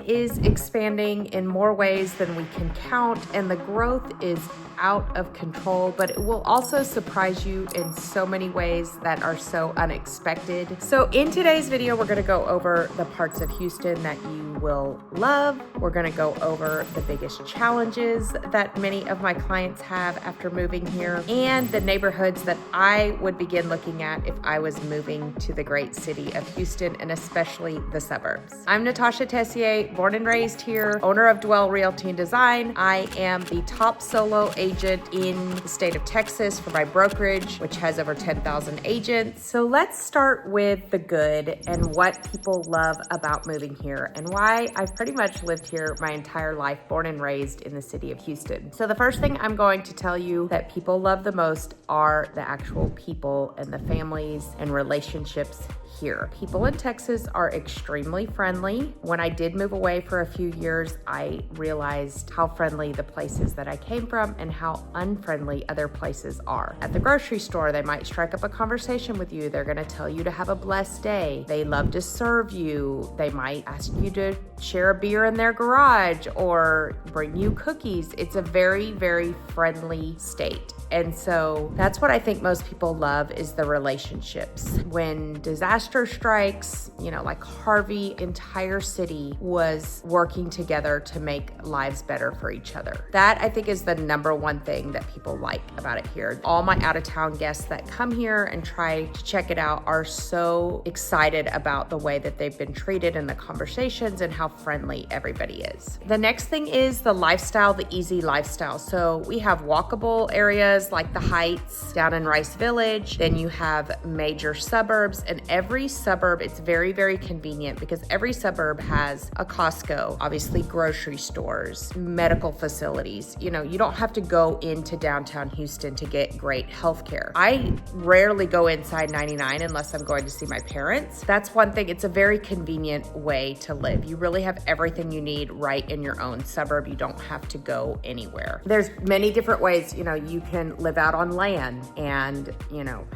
is expanding in more ways than we can count, and the growth is out of control, but it will also surprise you in so many ways that are so unexpected. So in today's video, we're gonna go over the parts of Houston that you will love. We're gonna go over the biggest challenges that many of my clients have after moving here, and the neighborhoods that I would begin looking at if I was moving to the great city of Houston, and especially the suburbs. I'm Natasha Tessier, born and raised here, owner of Dwell Realty and Design. I am the top solo agent in the state of Texas for my brokerage, which has over 10,000 agents. So let's start with the good and what people love about moving here and why I've pretty much lived here my entire life, born and raised in the city of Houston. So the first thing I'm going to tell you that people love the most are the actual people and the families and relationships here. People in Texas are extremely friendly. When I did move away for a few years, I realized how friendly the places that I came from and how unfriendly other places are. At the grocery store, they might strike up a conversation with you. They're gonna tell you to have a blessed day. They love to serve you. They might ask you to share a beer in their garage or bring you cookies. It's a very, very friendly state. And so that's what I think most people love is the relationships. When disaster strikes, like Harvey, entire city was working together to make lives better for each other. That I think is the number one thing that people like about it here. All my out-of-town guests that come here and try to check it out are so excited about the way that they've been treated and the conversations and how friendly everybody is. The next thing is the lifestyle, the easy lifestyle. So we have walkable areas like the Heights down in Rice Village. Then you have major suburbs, and every suburb, it's very, very convenient because every suburb has a Costco, obviously grocery stores, medical facilities. You don't have to go into downtown Houston to get great healthcare. I rarely go inside 99 unless I'm going to see my parents. That's one thing. It's a very convenient way to live. You really have everything you need right in your own suburb. You don't have to go anywhere. There's many different ways, you can live out on land and,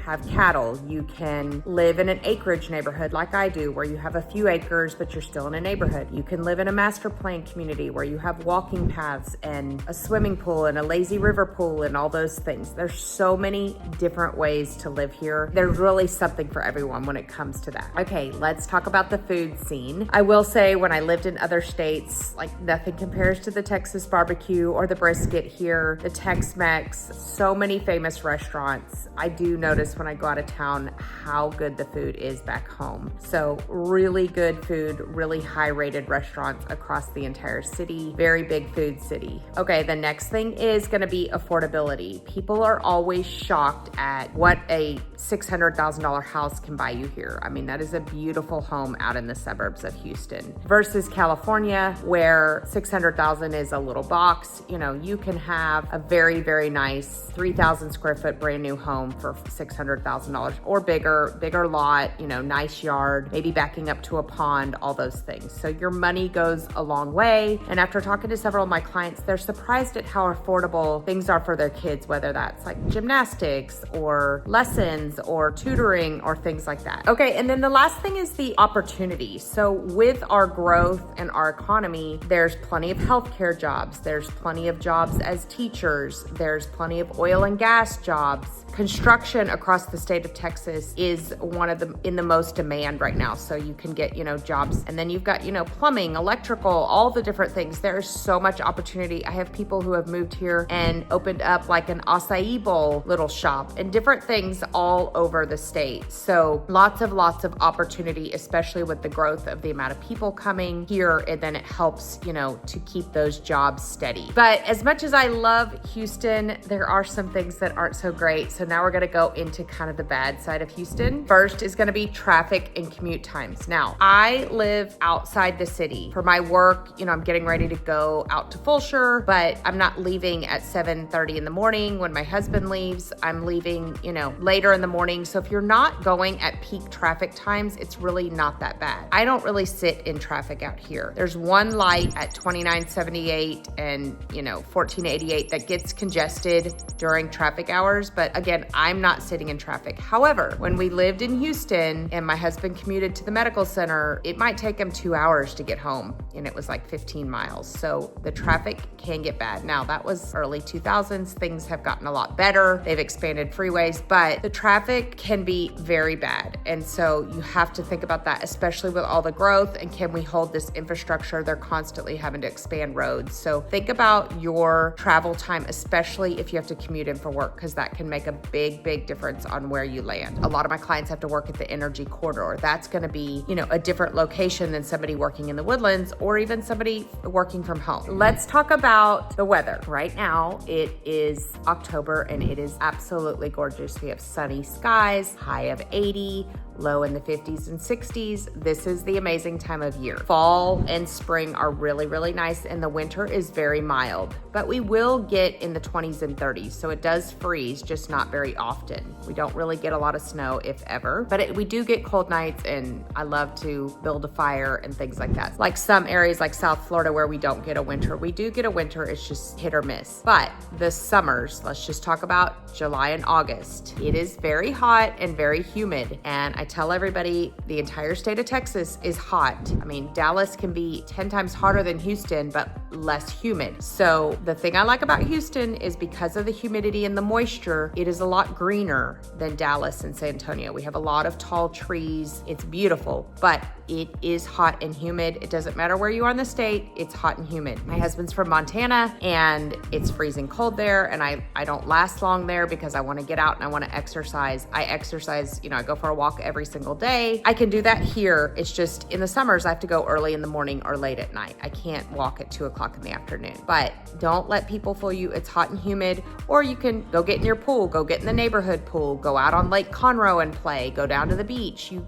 have cattle. You can live in an acreage neighborhood like I do, where you have a few acres, but you're still in a neighborhood. You can live in a master plan community where you have walking paths and a swimming pool and a lazy river pool and all those things. There's so many different ways to live here. There's really something for everyone when it comes to that. Okay, let's talk about the food scene. I will say when I lived in other states, like nothing compares to the Texas barbecue or the brisket here, the Tex-Mex, so many famous restaurants. I do notice when I go out of town how good the food is back home. So really good food, really high rated restaurants across the entire city. Very big food city. Okay, the next thing is gonna be affordability. People are always shocked at what a $600,000 house can buy you here. I mean, that is a beautiful home out in the suburbs of Houston versus California, where 600,000 is a little box. You can have a very, very nice 3,000 square foot brand new home for $600,000 or bigger lot, nice yard, maybe backing up to a pond, all those things. So your money goes a long way. And after talking to several of my clients, they're surprised at how affordable things are for their kids, whether that's like gymnastics or lessons or tutoring or things like that. Okay, and then the last thing is the opportunity. So with our growth and our economy, there's plenty of healthcare jobs. There's plenty of jobs as teachers. There's plenty of oil and gas jobs. Construction across the state of Texas is one of in the most demand right now. So you can get, jobs. And then you've got, plumbing, electrical, all the different things. There's so much opportunity. I have people who have moved here and opened up like an acai bowl little shop and different things all over the state. So lots of opportunity, especially with the growth of the amount of people coming here. And then it helps, to keep those jobs steady. But as much as I love Houston, there are some things that aren't so great. So now we're gonna go into kind of the bad side of Houston. First is gonna be traffic and commute times. Now, I live outside the city. For my work, I'm getting ready to go out to Fulshire, but I'm not leaving at 7:30 in the morning when my husband leaves. I'm leaving, later in the morning. So if you're not going at peak traffic times, it's really not that bad. I don't really sit in traffic out here. There's one light at 2978 and 1488 that gets congested during traffic hours, but again, I'm not sitting in traffic. However, when we lived in Houston and my husband commuted to the medical center, it might take him 2 hours to get home, and it was like 15 miles. So the traffic can get bad. Now, that was early 2000s. Things have gotten a lot better. They've expanded freeways, but the traffic can be very bad. And so you have to think about that, especially with all the growth, and can we hold this infrastructure? They're constantly having to expand roads. So think about your travel time, especially if you have to commute in for work, because that can make a big difference on where you land. A lot of my clients have to work at the energy corridor. That's going to be, a different location than somebody working in the Woodlands or even somebody working from home. Let's talk about the weather. Right now, it is October and it is absolutely gorgeous. We have sunny skies, high of 80, low in the 50s and 60s. This is the amazing time of year. Fall and spring are really nice, and the winter is very mild, but we will get in the 20s and 30s. So it does freeze, just not very often. We don't really get a lot of snow, if ever, but we do get cold nights, and I love to build a fire and things like that. Like some areas like South Florida where we don't get a winter, we do get a winter, it's just hit or miss. But the summers, let's just talk about July and August. It is very hot and very humid, and I tell everybody the entire state of Texas is hot. I mean, Dallas can be 10 times hotter than Houston, but less humid. So the thing I like about Houston is because of the humidity and the moisture, it is a lot greener than Dallas and San Antonio. We have a lot of tall trees. It's beautiful, but it is hot and humid. It doesn't matter where you are in the state, it's hot and humid. My husband's from Montana and it's freezing cold there, and I don't last long there because I want to get out and I want to exercise. I exercise, I go for a walk every single day. I can do that here. It's just in the summers, I have to go early in the morning or late at night. I can't walk at 2 o'clock in the afternoon. But don't let people fool you. It's hot and humid, or you can go get in your pool, go get in the neighborhood pool, go out on Lake Conroe and play, go down to the beach. You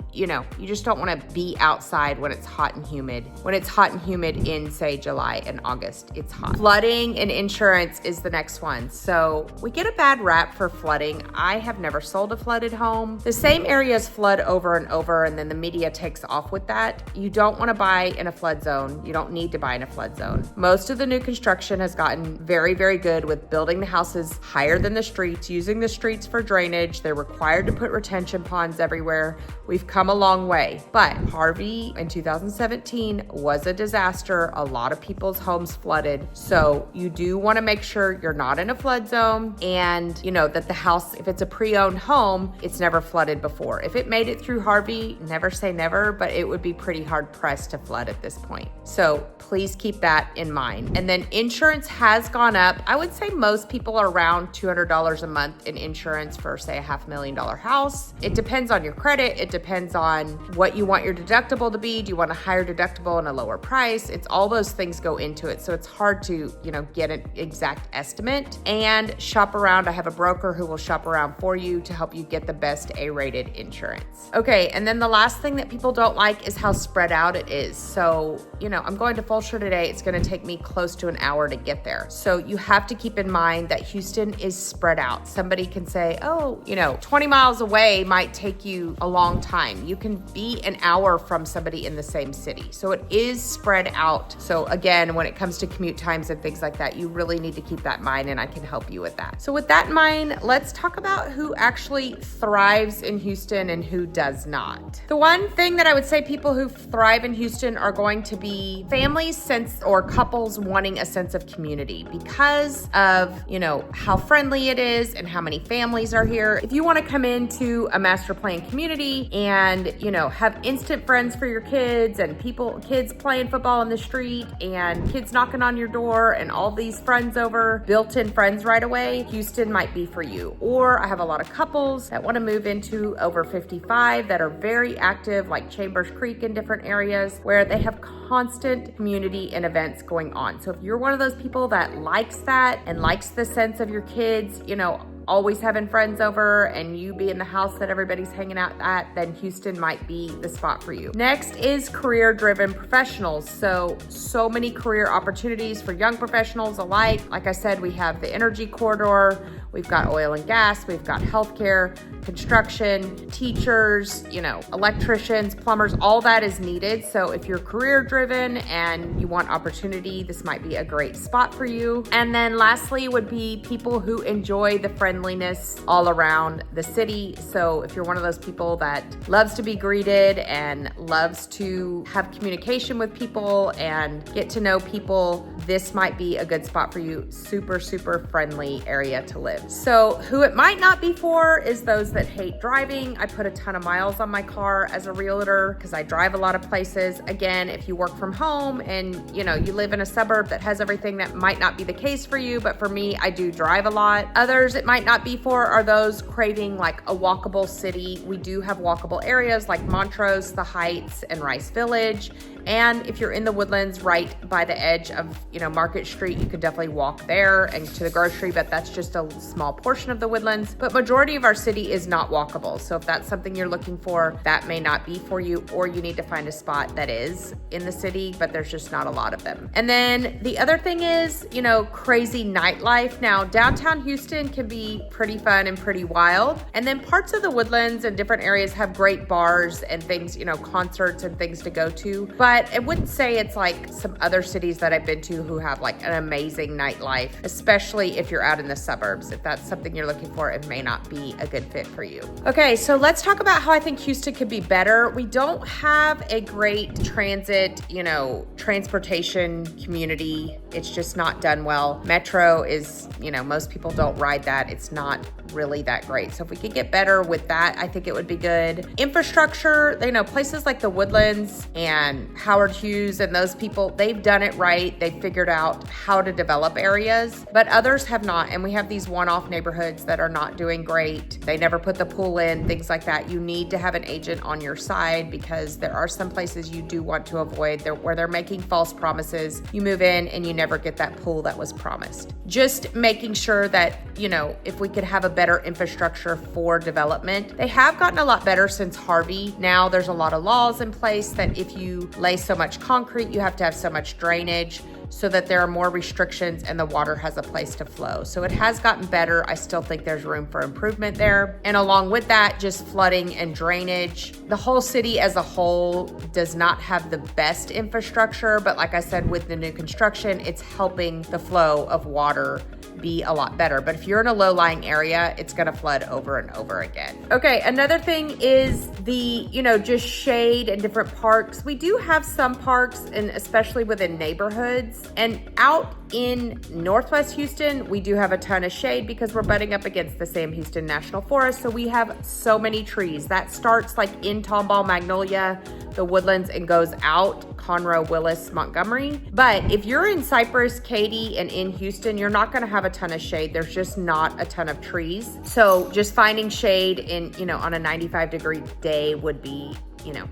just don't want to be outside when it's hot and humid. When it's hot and humid in, say, July and August, it's hot. Flooding and insurance is the next one. So we get a bad rap for flooding. I have never sold a flooded home. The same areas flood over and over, and then the media takes off with that. You don't want to buy in a flood zone. You don't need to buy in a flood zone. Most of the new construction has gotten very good with building the houses higher than the streets, using the streets for drainage. They're required to put retention ponds everywhere. We've come a long way, but Harvey in 2017 was a disaster. A lot of people's homes flooded. So you do want to make sure you're not in a flood zone, and that the house, if it's a pre-owned home, it's never flooded before. If it made it through Harvey, never say never, but it would be pretty hard pressed to flood at this point. So please keep that in mind. And then insurance has gone up. I would say most people are around $200 a month in insurance for, say, a $500,000 house. It depends on your credit. It depends on what you want your deductible to be. Do you want a higher deductible and a lower price? It's all those things go into it. So it's hard to, get an exact estimate. And shop around. I have a broker who will shop around for you to help you get the best A-rated insurance. Okay, and then the last thing that people don't like is how spread out it is. So, I'm going to Fulshire today. It's going to take me close to an hour to get there. So you have to keep in mind that Houston is spread out. Somebody can say, 20 miles away might take you a long time. You can be an hour from somebody in the same city. So it is spread out. So again, when it comes to commute times and things like that, you really need to keep that in mind, and I can help you with that. So with that in mind, let's talk about who actually thrives in Houston and who does not. The one thing that I would say people who thrive in Houston are going to be families or couples wanting a sense of community because of, how friendly it is and how many families are here. If you want to come into a master plan community and, have instant friends for your kids and kids playing football in the street and kids knocking on your door and all these friends over, built-in friends right away, Houston might be for you. Or I have a lot of couples that want to move into over 55 that are very active, like Chambers Creek in different areas where they have constant community and events going on. So if you're one of those people that likes that and likes the sense of your kids, always having friends over and you be in the house that everybody's hanging out at, then Houston might be the spot for you. Next is career-driven professionals. So many career opportunities for young professionals alike. Like I said, we have the energy corridor. We've got oil and gas, we've got healthcare, construction, teachers, electricians, plumbers, all that is needed. So if you're career driven and you want opportunity, this might be a great spot for you. And then lastly would be people who enjoy the friendliness all around the city. So if you're one of those people that loves to be greeted and loves to have communication with people and get to know people, this might be a good spot for you. Super, super friendly area to live. So who it might not be for is those that hate driving. I put a ton of miles on my car as a realtor because I drive a lot of places. Again, if you work from home and you live in a suburb that has everything, that might not be the case for you, but for me, I do drive a lot. Others it might not be for are those craving like a walkable city. We do have walkable areas like Montrose, the Heights, and Rice Village. And if you're in the Woodlands, right by the edge of, Market Street, you could definitely walk there and to the grocery, but that's just a small portion of the Woodlands. But majority of our city is not walkable. So if that's something you're looking for, that may not be for you, or you need to find a spot that is in the city, but there's just not a lot of them. And then the other thing is, crazy nightlife. Now, downtown Houston can be pretty fun and pretty wild. And then parts of the Woodlands and different areas have great bars and things, concerts and things to go to. But I wouldn't say it's like some other cities that I've been to who have like an amazing nightlife, especially if you're out in the suburbs. If that's something you're looking for, it may not be a good fit for you. Okay, so let's talk about how I think Houston could be better. We don't have a great transit, transportation community. It's just not done well. Metro is, most people don't ride that. It's not really that great. So if we could get better with that, I think it would be good. Infrastructure, places like the Woodlands and Howard Hughes and those people, they've done it right. They figured out how to develop areas, but others have not. And we have these one-off neighborhoods that are not doing great. They never put the pool in, things like that. You need to have an agent on your side because there are some places you do want to avoid where they're making false promises. You move in and you never get that pool that was promised. Just making sure that, if we could have a better infrastructure for development. They have gotten a lot better since Harvey. Now there's a lot of laws in place that if you lay so much concrete, you have to have so much drainage, so that there are more restrictions and the water has a place to flow. So it has gotten better. I still think there's room for improvement there. And along with that, just flooding and drainage. The whole city as a whole does not have the best infrastructure, but like I said, with the new construction, it's helping the flow of water be a lot better. But if you're in a low-lying area, it's gonna flood over and over again. Okay, another thing is the, just shade and different parks. We do have some parks, and especially within neighborhoods. And out in Northwest Houston, we do have a ton of shade because we're butting up against the Sam Houston National Forest. So we have so many trees. That starts like in Tomball, Magnolia, the Woodlands, and goes out Conroe, Willis, Montgomery. But if you're in Cypress, Katy, and in Houston, you're not gonna have a ton of shade. There's just not a ton of trees. So just finding shade in, on a 95-degree day would be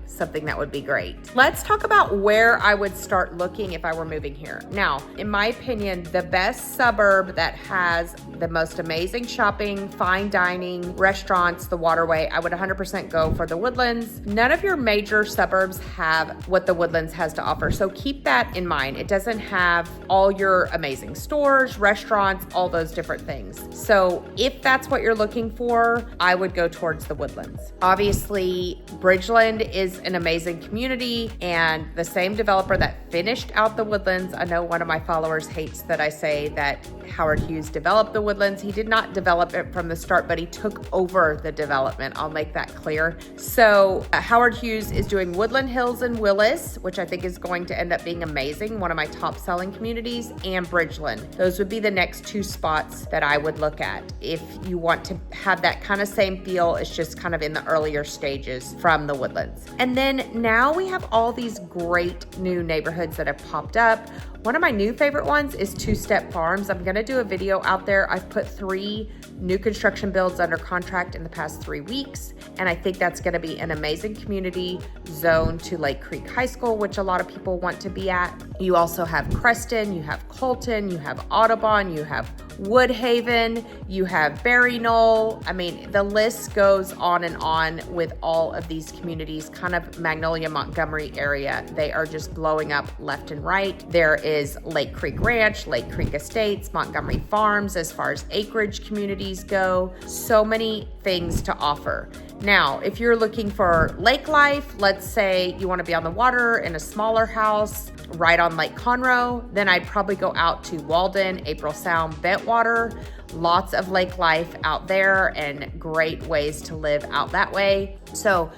something that would be great. Let's talk about where I would start looking if I were moving here. Now, in my opinion, the best suburb that has the most amazing shopping, fine dining, restaurants, the waterway, I would 100% go for the Woodlands. None of your major suburbs have what the Woodlands has to offer. So keep that in mind. It doesn't have all your amazing stores, restaurants, all those different things. So if that's what you're looking for, I would go towards the Woodlands. Obviously, Bridgeland is an amazing community, and the same developer that finished out the Woodlands, I know one of my followers hates that I say that Howard Hughes developed the Woodlands. He did not develop it from the start, but he took over the development. I'll make that clear. So Howard Hughes is doing Woodland Hills and Willis, which I think is going to end up being amazing, one of my top selling communities, and Bridgeland. Those would be the next two spots that I would look at if you want to have that kind of same feel. It's just kind of in the earlier stages from the Woodlands. And then now we have all these great new neighborhoods that have popped up. One of my new favorite ones is Two Step Farms. I'm gonna do a video out there. I've put 3 new construction builds under contract in the past 3 weeks, and I think that's gonna be an amazing community zoned to Lake Creek High School, which a lot of people want to be at. You also have Creston, you have Colton, you have Audubon, you have Woodhaven, you have Berry Knoll. I mean, the list goes on and on with all of these communities, kind of Magnolia, Montgomery area. They are just blowing up left and right. There is Lake Creek Ranch, Lake Creek Estates, Montgomery Farms, as far as acreage communities go. So many things to offer. Now, if you're looking for lake life, let's say you want to be on the water in a smaller house right on Lake Conroe, then I'd probably go out to Walden, April Sound, Bentwater. Lots of lake life out there and great ways to live out that way. So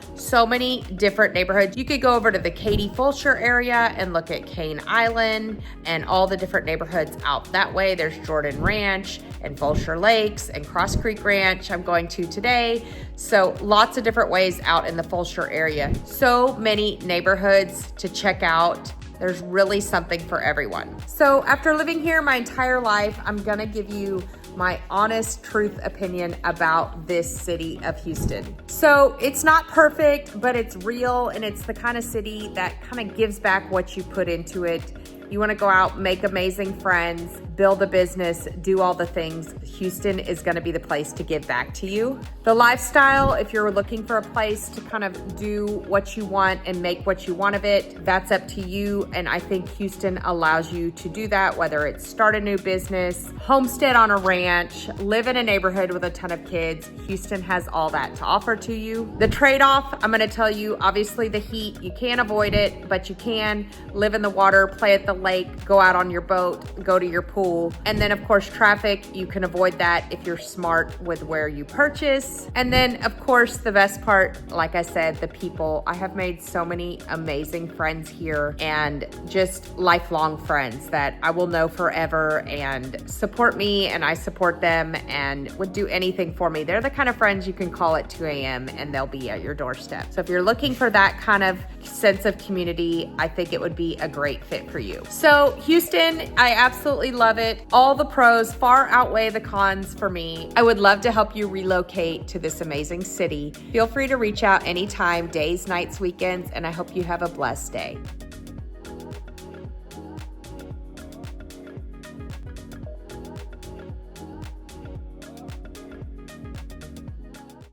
many different neighborhoods. You could go over to the Katy Fulshire area and look at Cane Island and all the different neighborhoods out that way. There's Jordan Ranch and Fulshire Lakes and Cross Creek Ranch I'm going to today. So lots of different ways out in the Fulshire area. So many neighborhoods to check out. There's really something for everyone. So after living here my entire life, I'm gonna give you my honest truth opinion about this city of Houston. So it's not perfect, but it's real, and it's the kind of city that kind of gives back what you put into it. You want to go out, make amazing friends, build a business, do all the things. Houston is going to be the place to give back to you. The lifestyle, if you're looking for a place to kind of do what you want and make what you want of it, that's up to you. And I think Houston allows you to do that, whether it's start a new business, homestead on a ranch, live in a neighborhood with a ton of kids. Houston has all that to offer to you. The trade-off, I'm going to tell you, obviously the heat, you can't avoid it, but you can live in the water, play at the lake, go out on your boat, go to your pool. And then of course, traffic, you can avoid that if you're smart with where you purchase. And then of course, the best part, like I said, the people. I have made so many amazing friends here and just lifelong friends that I will know forever and support me and I support them and would do anything for me. They're the kind of friends you can call at 2 a.m. and they'll be at your doorstep. So if you're looking for that kind of sense of community, I think it would be a great fit for you. So Houston, I absolutely love it. All the pros far outweigh the cons for me. I would love to help you relocate to this amazing city. Feel free to reach out anytime, days, nights, weekends, and I hope you have a blessed day.